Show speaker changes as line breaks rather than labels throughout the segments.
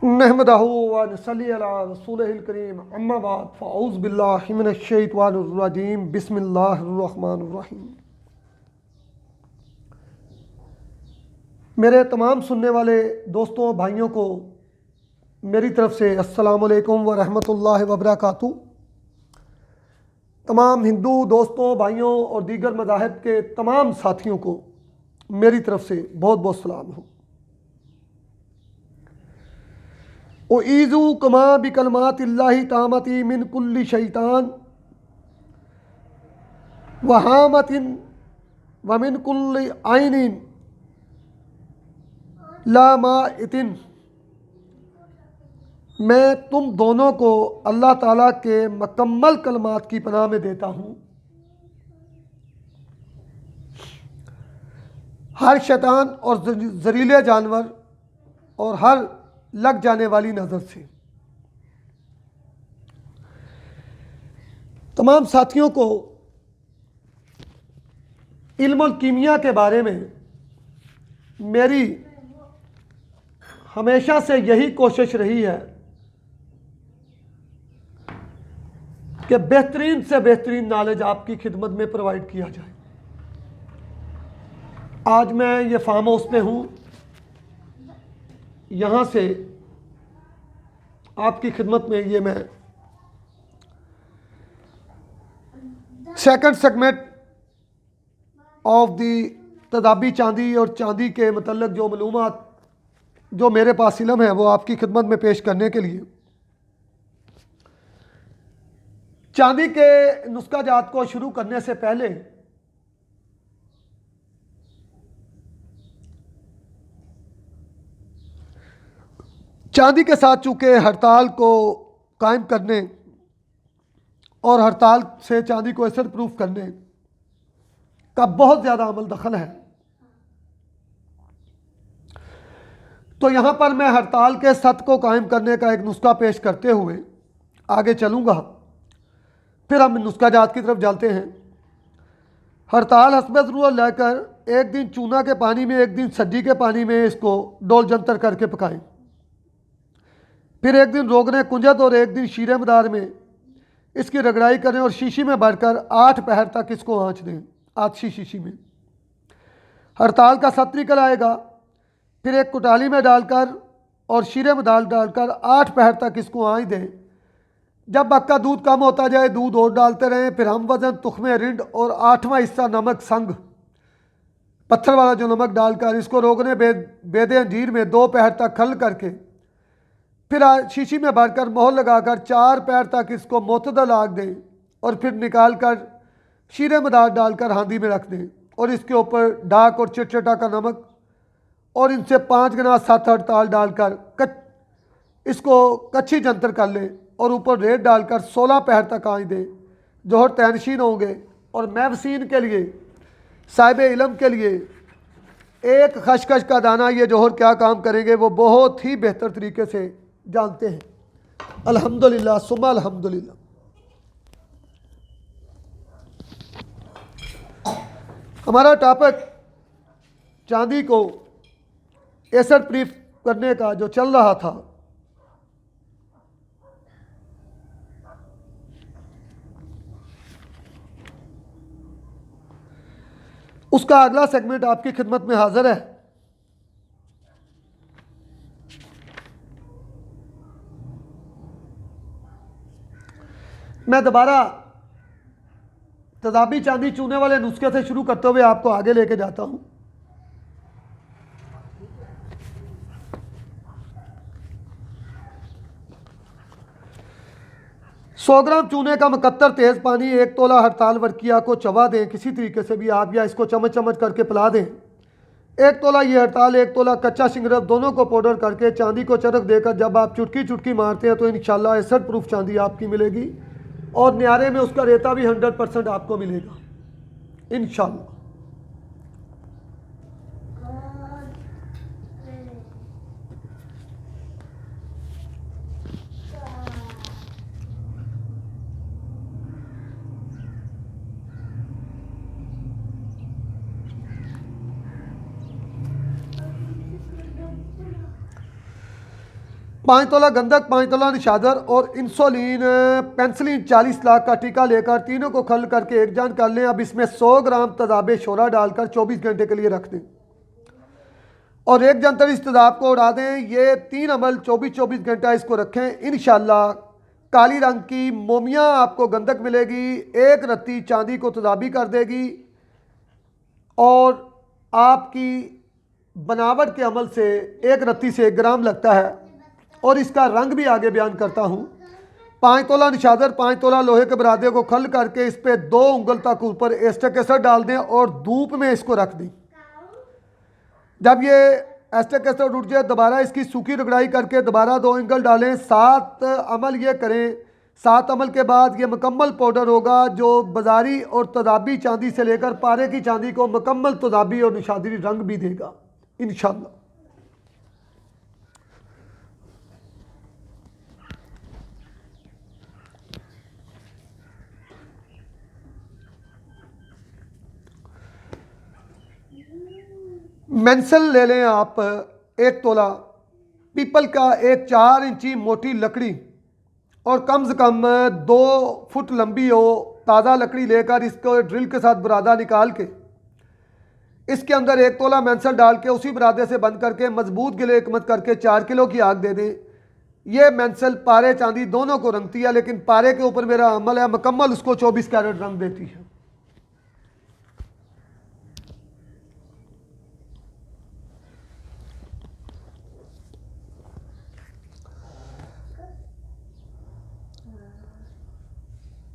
नहमदहू व नसल्ली अला रसूलिहिल करीम अम्मा बाद फ़अऊज़ु बिल्लाहि मिनश शैतानिर रजीम बिस्मिल्लाहिर रहमानिर रहीम। मेरे तमाम सुनने वाले दोस्तों भाइयों को मेरी तरफ़ से अस्सलामु अलैकुम व रहमतुल्लाहि व बरकातुहू। तमाम हिंदू दोस्तों भाइयों और दीगर मज़ाहिब के तमाम साथियों को मेरी तरफ़ से बहुत बहुत सलाम हो। ओ ईज़ू कमा बिकलमातिल्लाहि तामती मिन कुल्ली शैतान वहामतिन व मिन कुल्ली आइनिन लामाइतिन। मैं तुम दोनों को अल्लाह ताला के मुकम्मल कलमात की पनाह में देता हूँ, हर शैतान और जहरीले जानवर और हर लग जाने वाली नज़र से। तमाम साथियों को इल्मुल कीमिया के बारे में मेरी हमेशा से यही कोशिश रही है कि बेहतरीन से बेहतरीन नॉलेज आपकी खिदमत में प्रोवाइड किया जाए। आज मैं ये फार्म हाउस पे हूँ, यहाँ से आपकी खिदमत में ये मैं सेकंड सेगमेंट ऑफ दी तदाबी चांदी और चांदी के मतलब जो मालूमात जो मेरे पास इल्म है वो आपकी खिदमत में पेश करने के लिए चांदी के नुस्खा जात को शुरू करने से पहले चांदी के साथ चूँकि हड़ताल को कायम करने और हड़ताल से चांदी को असर प्रूफ करने का बहुत ज़्यादा अमल दखल है, तो यहाँ पर मैं हड़ताल के सत को कायम करने का एक नुस्खा पेश करते हुए आगे चलूँगा। फिर हम नुस्खा जात की तरफ चलते हैं। हड़ताल हस्ब ज़रूरत लेकर एक दिन चूना के पानी में एक दिन सज्जी के पानी में इसको डोल जंतर करके पकाएं। फिर एक दिन रोगने कुंजत और एक दिन शीरे मदार में इसकी रगड़ाई करें और शीशी में भरकर 8 पहर तक इसको आँच दें, आछी शीशी में। हड़ताल का सत निकल आएगा। फिर एक कुटाली में डालकर और शीरे में डालकर 8 पहर तक इसको आँच दें। जब आपका दूध कम होता जाए दूध और डालते रहें। फिर हम वज़न तुख्मे रिंड और 8वां हिस्सा नमक संग पत्थर वाला जो नमक डालकर इसको रोगने बेदे अंजीर में 2 पहर तक खल करके फिर शीशी में भरकर मोहर लगाकर 4 पहर तक इसको मोतदल आग दें और फिर निकाल कर शीरे मदार डालकर हांडी में रख दें और इसके ऊपर डाक और चिटचटा का नमक और इनसे 5 गना 7 हड़ताल डालकर इसको कच्ची जंतर कर लें और ऊपर रेत डालकर 16 पहर तक आँच दें। जोहर तैनशीन होंगे और महवसीन के लिए साहिब इल्म के लिए एक खशखश का दाना ये जोहर क्या काम करेंगे वो बहुत ही बेहतर तरीके से जानते हैं। अल्हम्दुलिल्लाह सुम्मा अल्हम्दुलिल्लाह। हमारा टॉपिक चांदी को एसिड प्रूफ करने का जो चल रहा था, उसका अगला सेगमेंट आपकी खिदमत में हाजिर है। मैं दोबारा तदाबी चांदी चूने वाले नुस्खे से शुरू करते हुए आपको आगे लेके जाता हूं। सौ ग्राम चूने का मुकत्तर तेज़ पानी 1 तोला हड़ताल वर्किया को चबा दें। किसी तरीके से भी आप या इसको चम्मच चम्मच करके पिला दें। 1 तोला ये हड़ताल 1 तोला कच्चा शिंगरफ दोनों को पाउडर करके चांदी को चरख देकर जब आप चुटकी चुटकी मारते हैं तो इंशाल्लाह एसिड प्रूफ चांदी आपकी मिलेगी और न्यारे में उसका रेता भी 100% आपको मिलेगा इंशाल्लाह। 5 तोला गंधक, 5 तोला निशादर और इंसुलिन पेंसिलिन 40 लाख का टीका लेकर तीनों को खल करके एक जान कर लें। अब इसमें 100 ग्राम तदाबे शोरा डालकर 24 घंटे के लिए रख दें और एक जंतर इस तदाब को उड़ा दें। ये 3 अमल 24-24 घंटा इसको रखें। इंशाल्लाह काली रंग की मोमिया आपको गंधक मिलेगी, एक रत्ती चांदी को तदाबी कर देगी और आपकी बनावट के अमल से एक रत्ती से 1 ग्राम लगता है। और इसका रंग भी आगे बयान करता हूँ। 5 तोला निशादर, 5 तोला लोहे के बरादे को खल करके इस पर 2 उंगल तक ऊपर एस्टेक एसिड डाल दें और धूप में इसको रख दें। जब ये एस्टेक एसिड उठ जाए दोबारा इसकी सूखी रगड़ाई करके दोबारा 2 उंगल डालें। 7 अमल ये करें। 7 अमल के बाद ये मुकम्मल पाउडर होगा जो बाजारी और तदाबी चांदी से लेकर पारे की चांदी को मुकम्मल तदाबी और निशादरी रंग भी देगा इंशाल्लाह। मेंसल ले लें आप 1 तोला, पीपल का एक 4 इंची मोटी लकड़ी और कम से कम 2 फुट लंबी हो ताज़ा लकड़ी लेकर इसको ड्रिल के साथ बुरादा निकाल के इसके अंदर 1 तोला मेंसल डाल के उसी बुरादे से बंद करके मजबूत गिले एकमत करके 4 किलो की आग दे दें। ये मेंसल पारे चांदी दोनों को रंगती है, लेकिन पारे के ऊपर मेरा अमल है मुकम्मल उसको 24 कैरेट रंग देती है।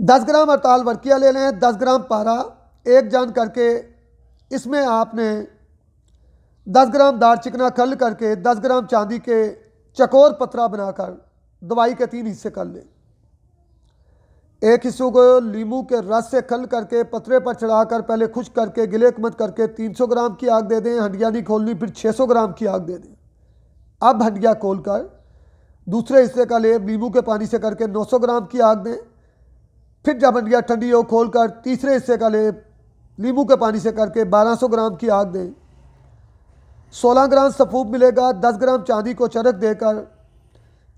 दस ग्राम अड़ताल वर्किया ले लें, 10 ग्राम पारा एक जान करके इसमें आपने 10 ग्राम दार चिकना खल करके 10 ग्राम चांदी के चकोर पतरा बनाकर दवाई के 3 हिस्से कर लें। एक हिस्सों को लीमू के रस से खल करके पतरे पर चढ़ाकर पहले खुश्क करके गिले एकमत करके 300 ग्राम की आग दे दें। हंडिया नहीं खोलनी, फिर 600 ग्राम की आग दे दें। अब हंडिया खोल कर दूसरे हिस्से का लेप लीमू के पानी से करके 900 ग्राम की आग दें। फिर जब हंडिया ठंडी हो खोल कर तीसरे हिस्से का लेप नींबू के पानी से करके 1200 ग्राम की आग दें। 16 ग्राम सफूब मिलेगा। 10 ग्राम चांदी को चरक देकर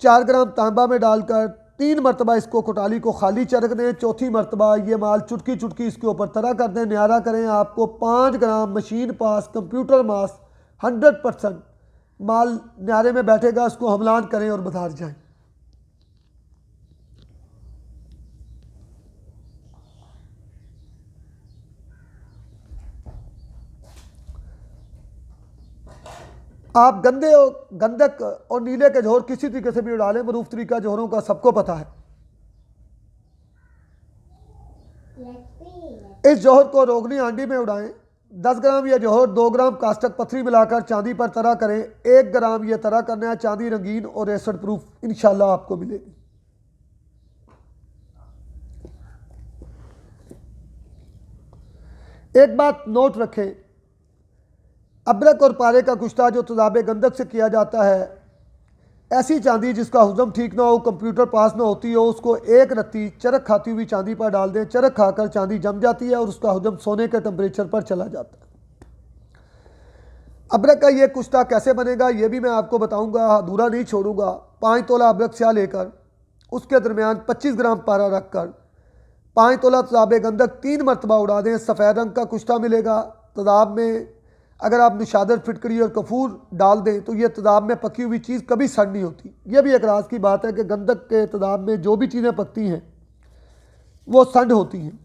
4 ग्राम तांबा में डालकर 3 मरतबा इसको कोटाली को खाली चरक दें। चौथी मरतबा ये माल चुटकी चुटकी इसके ऊपर तरह कर दें, न्यारा करें। आपको 5 ग्राम मशीन पास कंप्यूटर मास 100% माल न्यारे में बैठेगा। उसको हमलान करें और बाजार जाएं। आप गंदे और गंधक और नीले के जोहर किसी तरीके से भी उड़ा लें, मरूफ तरीका जोहरों का सबको पता है। इस जोहर को रोगनी हांडी में उड़ाएं। 10 ग्राम यह जोहर 2 ग्राम कास्टक पत्थरी मिलाकर चांदी पर तरह करें। 1 ग्राम यह तरह करना है। चांदी रंगीन और एसिड प्रूफ इंशाल्लाह आपको मिलेगी। एक बात नोट रखें, अबरक और पारे का कुश्ता जो तदाबे गंधक से किया जाता है, ऐसी चांदी जिसका हुजम ठीक ना हो, कंप्यूटर पास ना होती हो, उसको एक रत्ती चरक खाती हुई चांदी पर डाल दें। चरक खाकर चांदी जम जाती है और उसका हुजम सोने के टेम्परेचर पर चला जाता है। अबरक का ये कुश्ता कैसे बनेगा ये भी मैं आपको बताऊंगा, अधूरा नहीं छोड़ूंगा। 5 तोला अबरक स्याह लेकर उसके दरमियान 25 ग्राम पारा रखकर 5 तोला तदाबे गंधक 3 मरतबा उड़ा दें। सफ़ेद रंग का कुश्ता मिलेगा। तदाब में अगर आप निशादर फिटकरी और कफूर डाल दें तो ये तदाब में पकी हुई चीज़ कभी सड़ नहीं होती। ये भी एक राज की बात है कि गंधक के तदाब में जो भी चीज़ें पकती हैं वो सड़ होती हैं,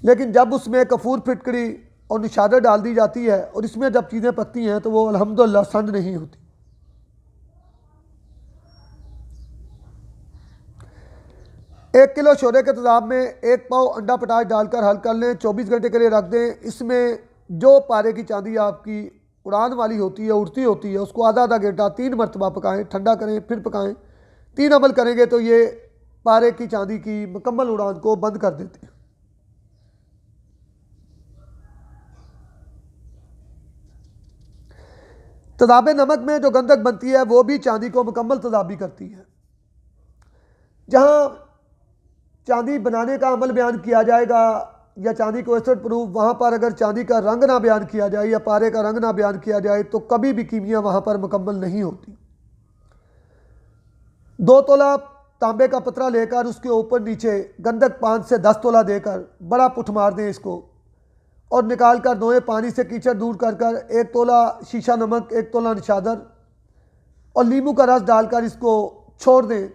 लेकिन जब उसमें कफूर फिटकरी और निशादर डाल दी जाती है और इसमें जब चीज़ें पकती हैं तो वो अल्हम्दुलिल्लाह सड़ नहीं होती। 1 किलो शोरे के तदाब में 1 पाव अंडा पटाश डालकर हल कर लें। 24 घंटे के लिए रख दें। इसमें जो पारे की चांदी आपकी उड़ान वाली होती है, उड़ती होती है, उसको आधा आधा घंटा 3 मरतबा पकाएं, ठंडा करें, फिर पकाएं। 3 अमल करेंगे तो ये पारे की चांदी की मुकम्मल उड़ान को बंद कर देते हैं। तदाबे नमक में जो गंधक बनती है वो भी चांदी को मुकम्मल तदाबी करती है। जहाँ चांदी बनाने का अमल बयान किया जाएगा या चांदी को एसिड प्रूफ, वहाँ पर अगर चांदी का रंग ना बयान किया जाए या पारे का रंग ना बयान किया जाए तो कभी भी कीमिया वहाँ पर मुकम्मल नहीं होती। 2 तोला तांबे का पतरा लेकर उसके ऊपर नीचे गंधक 5 से 10 तोला देकर बड़ा पुठ मार दें इसको, और निकाल कर नोए पानी से कीचड़ दूर कर कर 1 तोला शीशा नमक, 1 तोला निशादर और नींबू का रस डालकर इसको छोड़ दें।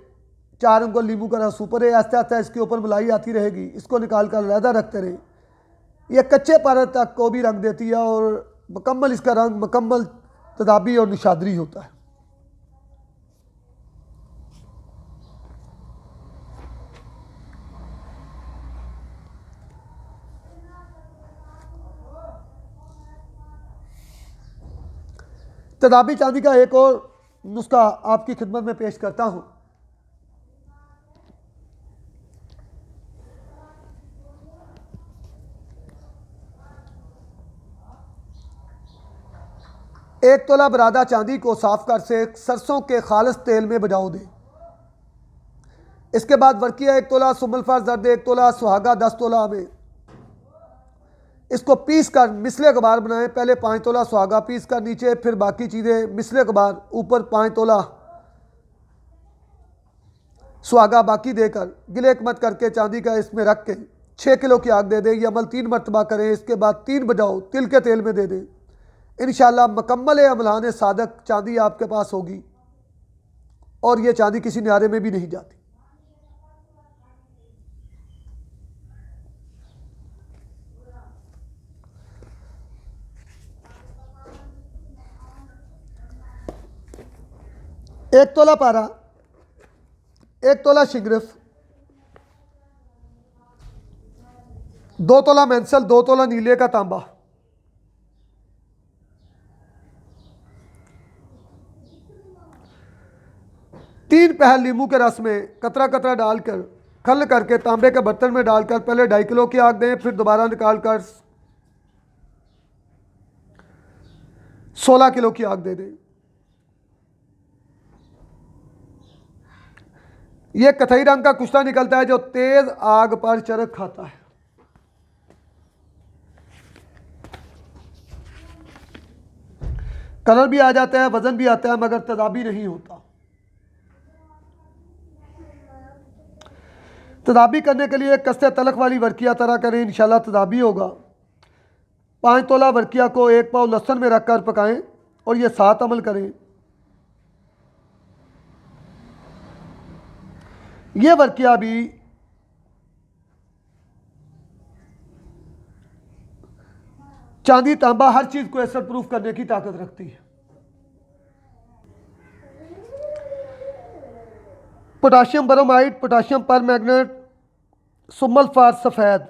4 अंगुल नींबू का रस ऊपर है, आस्ते आस्ते इसके ऊपर मलाई आती रहेगी, इसको निकाल कर अलहदा रखते रहें। यह कच्चे पारे तक को भी रंग देती है और मुकम्मल इसका रंग मुकम्मल तदाबी और निशादरी होता है। तदाबी चांदी का एक और नुस्खा आपकी खिदमत में पेश करता हूँ। एक तोला बरादा चांदी को साफ कर से सरसों के खालिस तेल में बजाओ दें। इसके बाद वर्किया 1 तोला, सुमलफा जर्द 1 तोला, सुहागा 10 तोला में इसको पीस कर मिसले कबार बनाएं। पहले 5 तोला सुहागा पीस कर नीचे, फिर बाकी चीज़ें मिसले कबार ऊपर 5 तोला सुहागा बाकी देकर गिलेक मत करके चांदी का इसमें रख के 6 किलो की आग दे दें। यह अमल 3 मरतबा करें। इसके बाद 3 बजाओ तिल के तेल में दे दें। इंशाअल्लाह मुकम्मल अमलान सादक चांदी आपके पास होगी और ये चांदी किसी न्यारे में भी नहीं जाती। एक तोला पारा, 1 तोला शिगरफ, 2 तोला मेंसल, 2 तोला नीले का तांबा, 3 पहल नींबू के रस में कतरा कतरा डालकर खल करके तांबे के बर्तन में डालकर पहले 2.5 किलो की आग दें, फिर दोबारा निकाल कर 16 किलो की आग दे दें। यह कथई रंग का कुश्ता निकलता है जो तेज आग पर चरक खाता है। कलर भी आ जाता है, वजन भी आता है, मगर तदाबी नहीं होता। तदाबी करने के लिए कस्ते तलक वाली वर्किया तरह करें, इंशाल्लाह तदाबी होगा। 5 तोला वर्किया को 1 पाव लहसुन में रखकर पकाएं और ये 7 अमल करें। ये वर्किया भी चांदी तांबा हर चीज़ को एसिड प्रूफ करने की ताकत रखती है। पोटाशियम ब्रोमाइड, पोटाशियम परमैंगनेट, सुमलफार सफ़ेद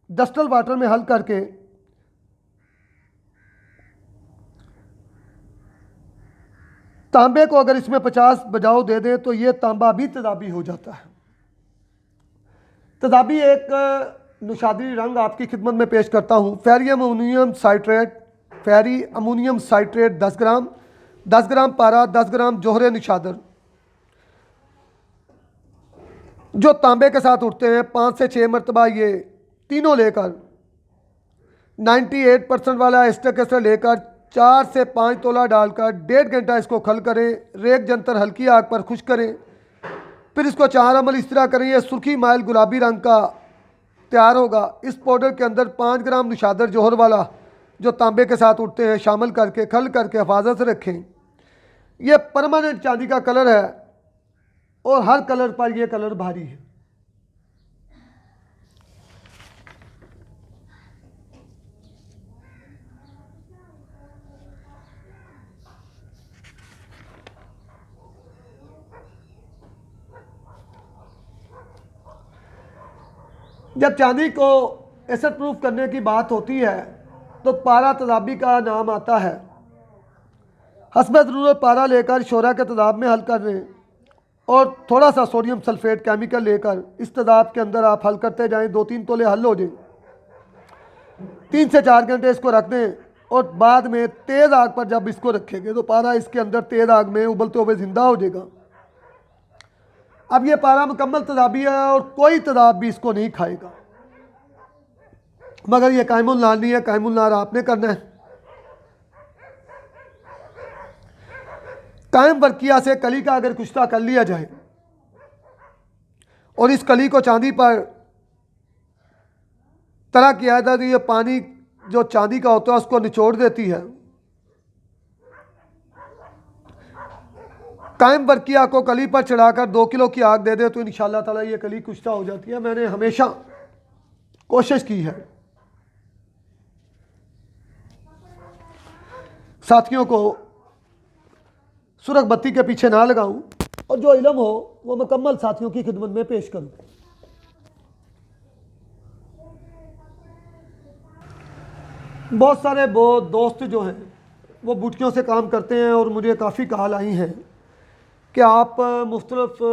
डस्टल वाटर में हल करके तांबे को अगर इसमें 50 बजाव दे दें तो ये तांबा भी तदाबी हो जाता है। तदाबी एक निशादरी रंग आपकी खिदमत में पेश करता हूँ। फेरी अमोनियम साइट्रेट 10 ग्राम, 10 ग्राम पारा, 10 ग्राम जोहरे निशादर जो तांबे के साथ उठते हैं 5 से 6 मरतबा ये तीनों लेकर 98% वाला एस्टर से लेकर 4 से 5 तोला डालकर 1.5 घंटा इसको खल करें। रेक जंतर हल्की आग पर खुश करें, फिर इसको 4 अमल इस तरह करें। यह सुर्खी माइल गुलाबी रंग का तैयार होगा। इस पाउडर के अंदर 5 ग्राम निशादर जोहर वाला जो तांबे के साथ उठते हैं शामिल करके खल करके हिफाजत से रखें। यह परमानेंट चांदी का कलर है और हर कलर पर यह कलर भारी है। जब चांदी को एसिड प्रूफ करने की बात होती है तो पारा तदाबी का नाम आता है। हस्ब ज़रूरत पारा लेकर शोरा के तदाब में हल कर लें और थोड़ा सा सोडियम सल्फेट केमिकल लेकर इस तदाब के अंदर आप हल करते जाएं। 2-3 तोले हल हो जाए, 3 से 4 घंटे इसको रख दें और बाद में तेज़ आग पर जब इसको रखेंगे तो पारा इसके अंदर तेज़ आग में उबलते हुए ज़िंदा हो जाएगा। अब ये पारा मुकम्मल तदाबी है और कोई तदाब भी इसको नहीं खाएगा। मगर ये कायमुल नार नहीं है, कायमुल नार आपने करना है। कायम बरकिया से कली का अगर कुश्ता कर लिया जाए और इस कली को चांदी पर तरह किया जाए तो ये पानी जो चांदी का होता है उसको निचोड़ देती है। कायम बरकिया को कली पर चढ़ाकर 2 किलो की आग दे दे तो इंशाअल्लाह ताला ये कली कुश्ता हो जाती है। मैंने हमेशा कोशिश की है साथियों को सुरख बत्ती के पीछे ना लगाऊं और जो इल्म हो वो मुकम्मल साथियों की खिदमत में पेश करूं। बहुत सारे दोस्त जो हैं वो बूटियों से काम करते हैं और मुझे काफ़ी कॉल आई हैं कि आप मुख्तलिफ़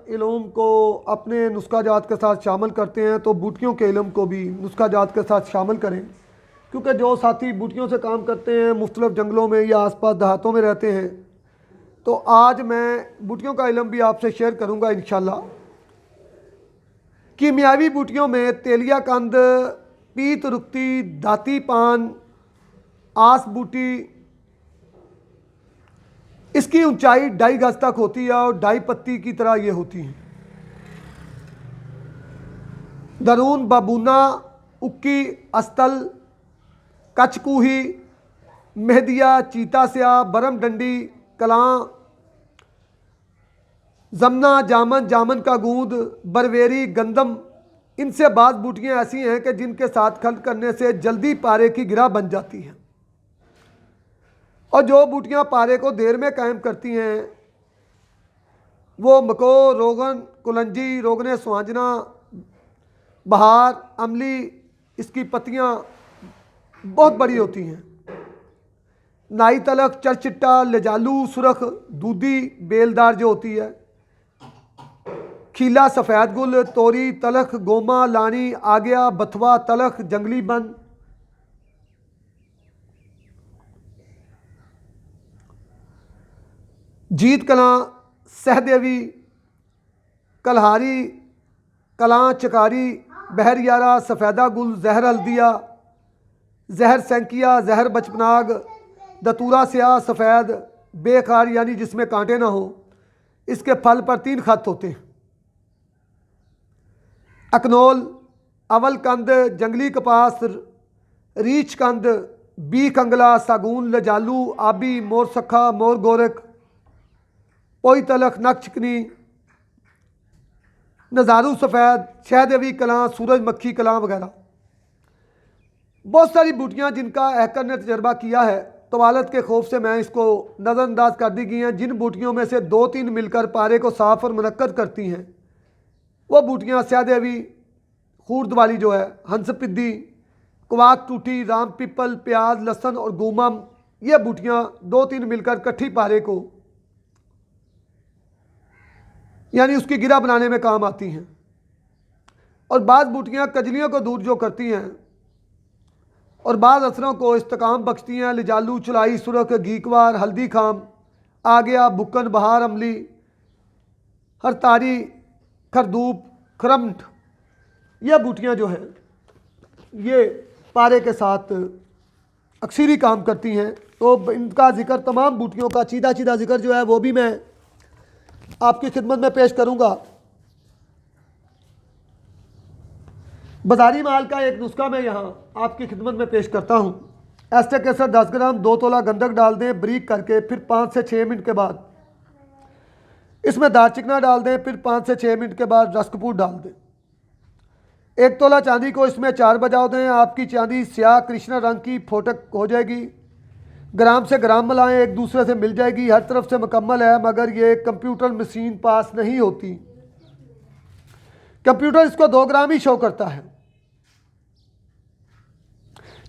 इल्म को अपने नुस्खा जात के साथ शामिल करते हैं, तो बूटियों के इल्म को भी नुस्खा जात के साथ शामिल करें। क्योंकि जो साथी बूटियों से काम करते हैं, मुख्तलिफ़ जंगलों में या आसपास देहातों में रहते हैं, तो आज मैं बूटियों का इल्म भी आपसे शेयर करूंगा इंशाअल्लाह। कीमियावी बूटियों में तेलिया कंद, पीत रुकती, दाती पान, आस बूटी, इसकी ऊंचाई 2.5 गज तक होती है और 2.5 पत्ती की तरह ये होती है। दरून, बाबूना, उक्की, अस्तल, कचकूही, मेहदिया, चीता स्या, बरम डंडी, कलां, जमना, जामन, जामन का गूंद, बरवेरी, गंदम, इनसे बाद बूटियाँ ऐसी हैं कि जिनके साथ खल्त करने से जल्दी पारे की गिरा बन जाती हैं। और जो बूटियाँ पारे को देर में कायम करती हैं वो मको, रोगन, कुलंजी, रोगन सुहांजना, बहार, अमली, इसकी पत्तियाँ बहुत बड़ी होती हैं। नाई तलख, चरचिट्टा, लजालू, सुरख, दूधी, बेलदार जो होती है, खीला, सफ़ेद गुल, तोरी, तलख, गोमा, लानी, आगया, बथवा, तलख, जंगली बन, जीत कलां, सहदेवी, कलहारी, कलां, चकारी, बहरियारा, सफ़ेदा गुल, जहर हल्दिया, जहर सेंकिया, जहर बचपनाग, दतूरा स्याह, सफ़ेद, बेखार यानी जिसमें कांटे ना हो, इसके फल पर 3 खत होते हैं। अकनोल, अवल कंद, जंगली कपास, रीछ कंद, बी कंगला, सागून, लजालू, आबी, मोर सखा, मोर गोरख, पोई तलख, नक चिकनी, नज़ारू सफ़ेद, शहदेवी कलां, सूरज मक्खी कलां वगैरह। बहुत सारी बूटियाँ जिनका हैकर ने तजर्बा किया है, तवालत के खौफ से मैं इसको नज़रअंदाज कर दी गई हैं। जिन बूटियों में से 2-3 मिलकर पारे को साफ़ और मुनक्कद करती हैं वो बूटियाँ सहदेवी, खूर्द वाली जो है, हंस पिद्दी, कवाक टूटी, राम पिपल, प्याज, लहसुन और गूमम, ये बूटियाँ 2-3 मिलकर कट्ठी पारे को यानी उसकी गिरा बनाने में काम आती हैं। और बाद बूटियाँ कजलियों को दूर जो करती हैं और बाद असरों को इस्तेकाम बख्शती हैं। लिजालू, चुलाई, सुरख, घीकवार, हल्दी खाम, आ गया, बुक्कन, बहार, अमली, हरतारी, खरदूप, खरमठ, यह बूटियाँ जो हैं ये पारे के साथ अक्सरी काम करती हैं। तो इनका जिक्र, तमाम बूटियों का चीदा चीदा जिक्र जो है वो भी मैं आपकी खिदमत में पेश करूंगा। बाजारी माल का एक नुस्खा मैं यहाँ आपकी खिदमत में पेश करता हूँ। एस्टेक एसिड 10 ग्राम, 2 तोला गंधक डाल दें ब्रीक करके, फिर 5 से 6 मिनट के बाद इसमें दारचिकना डाल दें, फिर 5 से 6 मिनट के बाद रस कपूर डाल दें। 1 तोला चांदी को इसमें 4 बजा दें। आपकी चांदी स्याह कृष्णा रंग की फोटक हो जाएगी। ग्राम से ग्राम मिलाएं, एक दूसरे से मिल जाएगी। हर तरफ से मुकम्मल है, मगर ये कंप्यूटर मशीन पास नहीं होती। कंप्यूटर इसको 2 ग्राम ही शो करता है।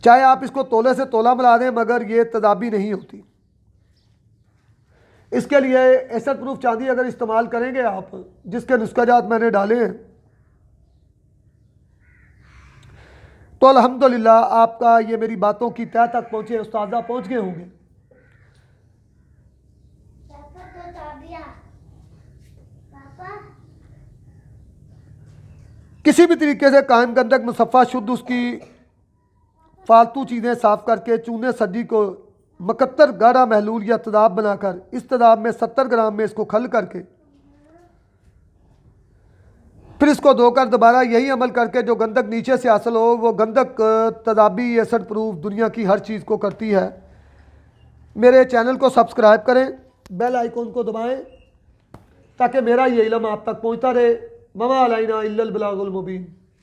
चाहे आप इसको तोले से तोला मिला दें, मगर ये तदाबी नहीं होती। इसके लिए एसिड प्रूफ चांदी अगर इस्तेमाल करेंगे आप, जिसके नुस्खाजात मैंने डाले हैं, तो अल्हम्दुलिल्लाह आपका ये मेरी बातों की तह तक पहुंचे, उस्तादा पहुंच गए होंगे। किसी भी तरीके से कायम गंधक मुसफ़ा शुद्ध उसकी फालतू चीज़ें साफ़ करके चूने सदी को मकत्तर गाढ़ा महलूल या तदाब बनाकर इस तदाब में 70 ग्राम में इसको खल करके फिर इसको धोकर दोबारा यही अमल करके जो गंदक नीचे से हासिल हो वो गंदक तदाबी एसिड प्रूफ दुनिया की हर चीज़ को करती है। मेरे चैनल को सब्सक्राइब करें, बेल आइकॉन को दबाएं ताकि मेरा ये इल्म आप तक पहुंचता रहे। वमा अलैना इल्लल बलागुल मुबीन।